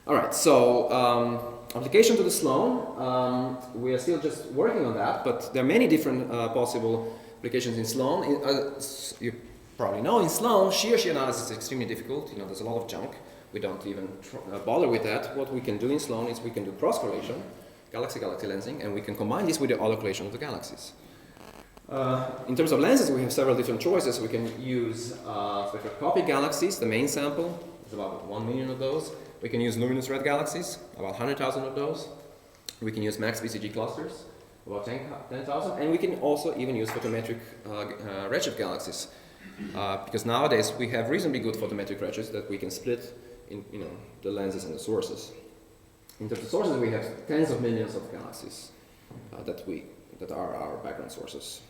All right, so application to the Sloan, we are still just working on that, but there are many different possible applications in Sloan. You probably know in Sloan, shear analysis is extremely difficult. There's a lot of junk. We don't even bother with that. What we can do in Sloan is we can do cross correlation, galaxy-galaxy lensing, and we can combine this with the autocorrelation of the galaxies. In terms of lenses, we have several different choices. We can use spectroscopic galaxies, the main sample, there's about 1 million of those. We can use luminous red galaxies, about 100,000 of those. We can use max BCG clusters, about 10,000. And we can also even use photometric redshift galaxies. Because nowadays we have reasonably good photometric redshifts that we can split in the lenses and the sources. In terms of sources, we have tens of millions of galaxies that are our background sources.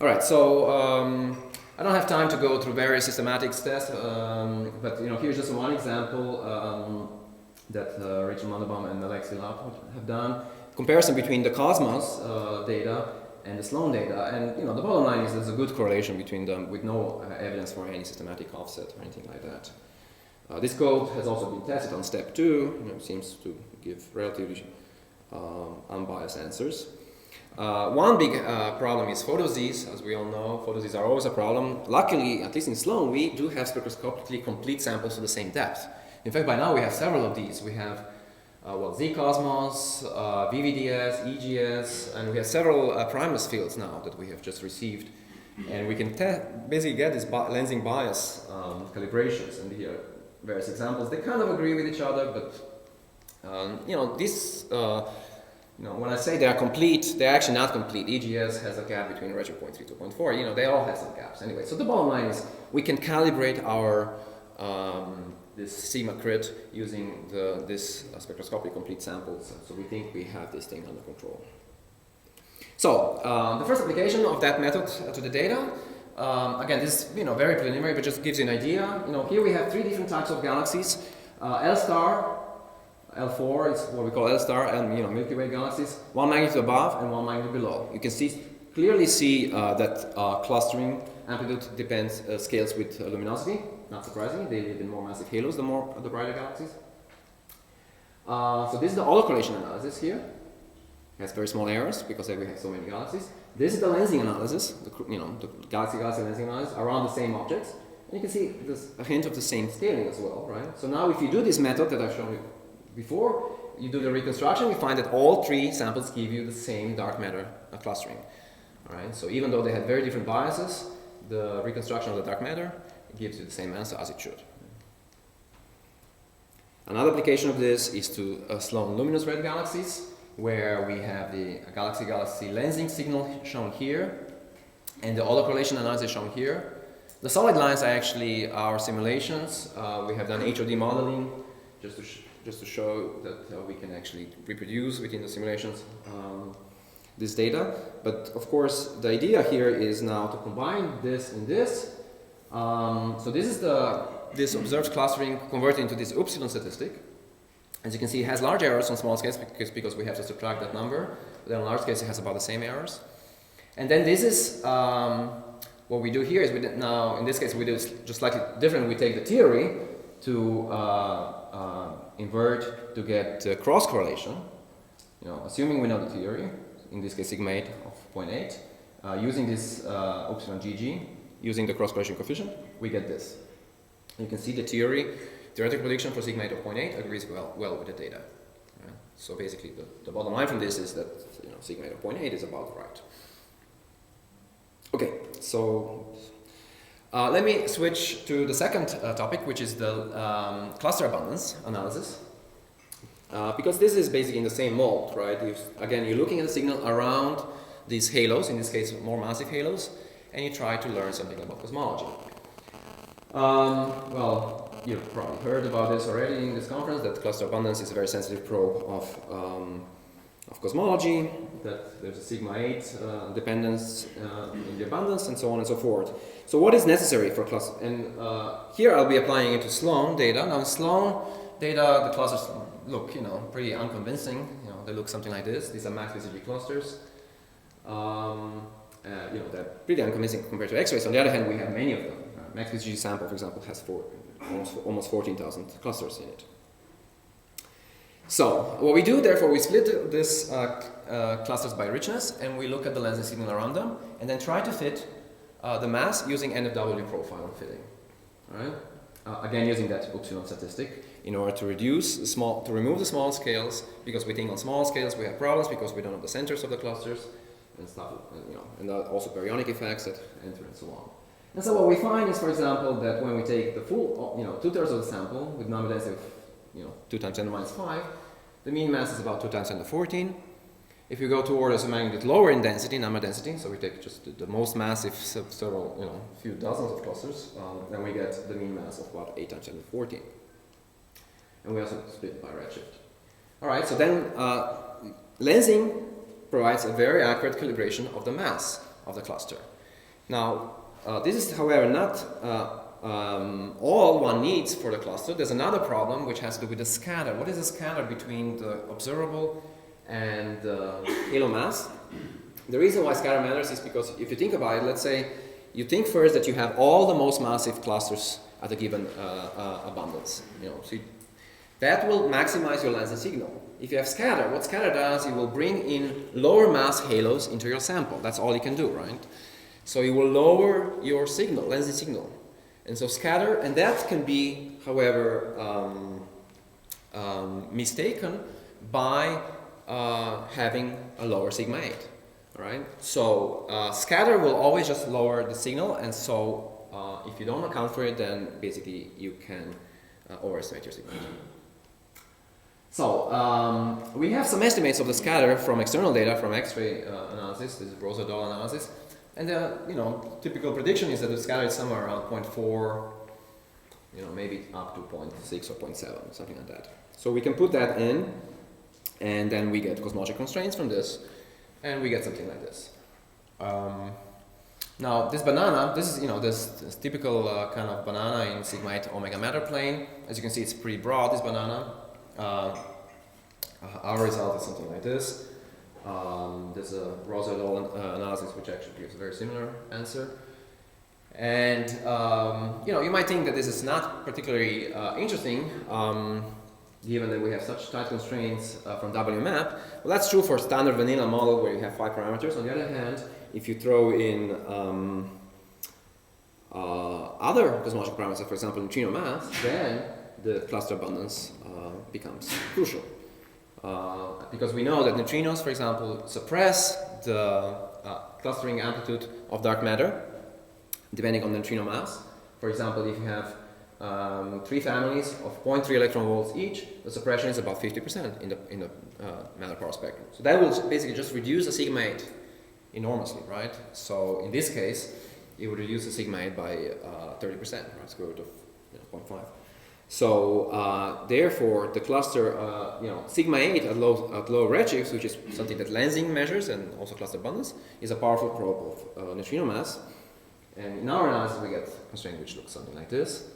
All right, so I don't have time to go through various systematics tests, but here's just one example that Rachel Mandelbaum and Alexei Laut have done. Comparison between the Cosmos data and the Sloan data, and the bottom line is there's a good correlation between them with no evidence for any systematic offset or anything like that. This code has also been tested on step 2. Seems to give relatively unbiased answers. One big problem is photoz's. As we all know, photoz's are always a problem. Luckily, at least in Sloan, we do have spectroscopically complete samples to the same depth. In fact, by now we have several of these. We have Z-Cosmos, VVDS, EGS, and we have several Primus fields now that we have just received. And we can basically get these lensing bias calibrations. And here are various examples. They kind of agree with each other, but when I say they are complete, they're actually not complete. EGS has a gap between redshift 0.3 to 0.4. They all have some gaps. Anyway, so the bottom line is we can calibrate our this sigma crit using this spectroscopic complete samples. So we think we have this thing under control. So the first application of that method to the data, again, this is very preliminary, but just gives you an idea. Here we have 3 different types of galaxies: L star, L4 is what we call L star, and Milky Way galaxies, 1 magnitude above and 1 magnitude below. You can clearly see that clustering amplitude scales with luminosity. Not surprisingly, they live in more massive halos the brighter galaxies. So this is the autocorrelation analysis here. It has very small errors because we have so many galaxies. This is the lensing analysis, the galaxy-galaxy lensing analysis around the same objects. And you can see there's a hint of the same scaling as well, right? So now if you do this method that I've shown you before, you do the reconstruction, you find that all 3 samples give you the same dark matter clustering. All right? So even though they had very different biases, the reconstruction of the dark matter gives you the same answer as it should. Another application of this is to Sloan luminous red galaxies, where we have the galaxy-galaxy lensing signal shown here, and the autocorrelation analysis shown here. The solid lines are actually our simulations. We have done HOD modeling just to show that we can actually reproduce within the simulations this data. But of course, the idea here is now to combine this and this. So this is this observed clustering converted into this upsilon statistic. As you can see, it has large errors on small scales because we have to subtract that number. But then on large scales, it has about the same errors. And then this is what we do here is now in this case we do it just slightly different. We take the theory to invert to get cross correlation. Assuming we know the theory, in this case sigma 8 of 0.8, using this upsilon GG, using the cross correlation coefficient, we get this. You can see the theoretical prediction for sigma 8 of 0.8 agrees well with the data. Right? So basically, the bottom line from this is that sigma 8 of 0.8 is about right. Okay, so let me switch to the second topic, which is the cluster abundance analysis. Because this is basically in the same mold, right? Again, you're looking at the signal around these halos, in this case more massive halos, and you try to learn something about cosmology. Well, you've probably heard about this already in this conference, that cluster abundance is a very sensitive probe of cosmology, that there's a sigma 8 dependence in the abundance, and so on and so forth. So what is necessary for cluster? And here I'll be applying it to Sloan data. Now in Sloan data, the clusters look, pretty unconvincing. They look something like this. These are max BCG clusters. They're pretty unconvincing compared to X-rays. On the other hand, we have many of them. Max BCG sample, for example, has almost 14,000 clusters in it. So what we do, therefore, we split this clusters by richness, and we look at the lensing signal around them, and then try to fit the mass using NFW profile fitting. All right? Again, using that epsilon statistic in order to remove the small scales, because we think on small scales we have problems because we don't know the centers of the clusters and stuff, and also baryonic effects that enter and so on. And so what we find is, for example, that when we take the full, 2/3 of the sample with number density of 2 times 10 to the minus 5, the mean mass is about 2 times 10 to the 14. If you go to orders of magnitude lower in density, number density, so we take just the most massive several, few dozens of clusters, then we get the mean mass of about 8 times 10 to the 14. And we also split it by redshift. All right, so then lensing provides a very accurate calibration of the mass of the cluster. Now, this is, however, not all one needs for the cluster. There's another problem which has to do with the scatter. What is the scatter between the observable and halo mass? The reason why scatter matters is because if you think about it, let's say you think first that you have all the most massive clusters at a given abundance. That will maximize your lensing signal. If you have scatter, what scatter does, it will bring in lower mass halos into your sample. That's all you can do, right? So you will lower your signal, lensing signal. And so scatter, and that can be, however, mistaken by having a lower sigma 8, right? So scatter will always just lower the signal, and so if you don't account for it, then basically you can overestimate your sigma 8. So we have some estimates of the scatter from external data from X-ray analysis. This is Uros analysis, and the typical prediction is that the scatter is somewhere around 0.4, maybe up to 0.6 or 0.7, something like that. So we can put that in, and then we get cosmologic constraints from this, and we get something like this. Now this banana, this is this typical kind of banana in sigma 8 omega matter plane. As you can see, it's pretty broad, this banana. Our result is something like this. There's a Roswell analysis which actually gives a very similar answer. And you might think that this is not particularly interesting, given that we have such tight constraints from WMAP. Well, that's true for standard vanilla model where you have 5 parameters. On the other hand, if you throw in other cosmological parameters, for example neutrino mass, then the cluster abundance becomes crucial. Because we know that neutrinos, for example, suppress the clustering amplitude of dark matter depending on the neutrino mass. For example, if you have 3 families of 0.3 electron volts each, the suppression is about 50% in the matter power spectrum. So that will basically just reduce the sigma 8 enormously, right? So in this case, it would reduce the sigma 8 by 30%, right? Square root of 0.5. So therefore, the cluster, sigma 8 at low redshifts, which is something that lensing measures and also cluster abundance, is a powerful probe of neutrino mass. And in our analysis, we get a constraint which looks something like this.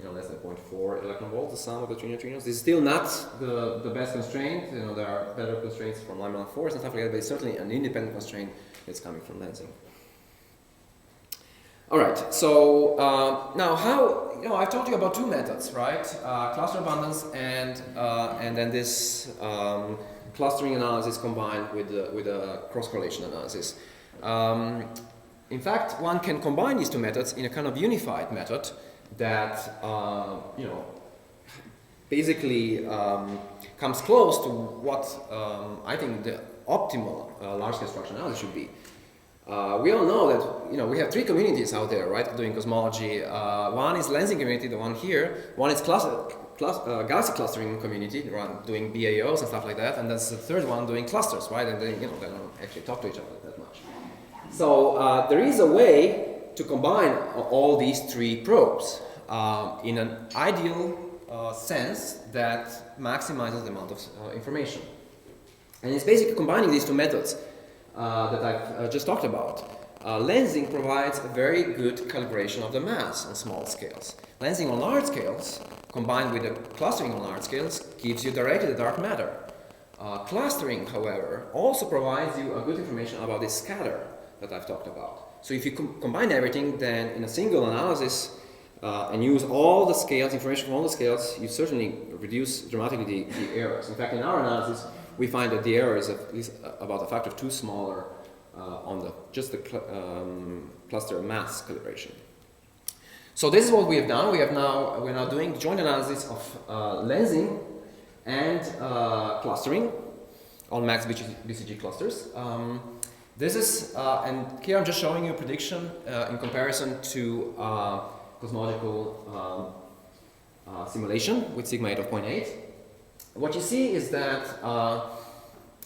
Less than 0.4 electron volts, the sum of the 3 neutrinos. This is still not the best constraint. There are better constraints from Lyman force and stuff like that, but it's certainly an independent constraint that's coming from lensing. All right, so now how, I've talked to you about 2 methods, right? Cluster abundance and then this clustering analysis combined with a cross-correlation analysis. In fact, one can combine these 2 methods in a kind of unified method that, basically comes close to what I think the optimal large-scale structure analysis should be. We all know that we have 3 communities out there, right, doing cosmology. One is lensing community, the one here. One is galaxy clustering community, doing BAOs and stuff like that. And that's the third one doing clusters, right? And they don't actually talk to each other that much. So there is a way to combine all these 3 probes in an ideal sense that maximizes the amount of information. And it's basically combining these 2 methods that I've just talked about. Lensing provides a very good calibration of the mass on small scales. Lensing on large scales, combined with the clustering on large scales, gives you directly the dark matter. Clustering, however, also provides you a good information about the scatter that I've talked about. So if you combine everything, then in a single analysis, and use all the scales, information from all the scales, you certainly reduce dramatically the errors. In fact, in our analysis, we find that the error is at least about a factor of 2 smaller on the cluster mass calibration. So this is what we have done. We're now doing joint analysis of lensing and clustering on max BCG clusters. This is, and here I'm just showing you a prediction in comparison to cosmological simulation with sigma 8 of 0.8. What you see is that,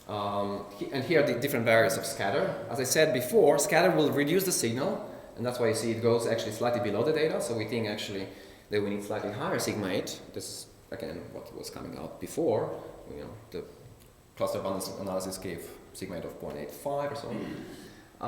and here are the different variants of scatter. As I said before, scatter will reduce the signal, and that's why you see it goes actually slightly below the data. So we think actually that we need slightly higher sigma 8. This is again what was coming out before. The cluster abundance analysis gave sigma 8 of 0.85 or so.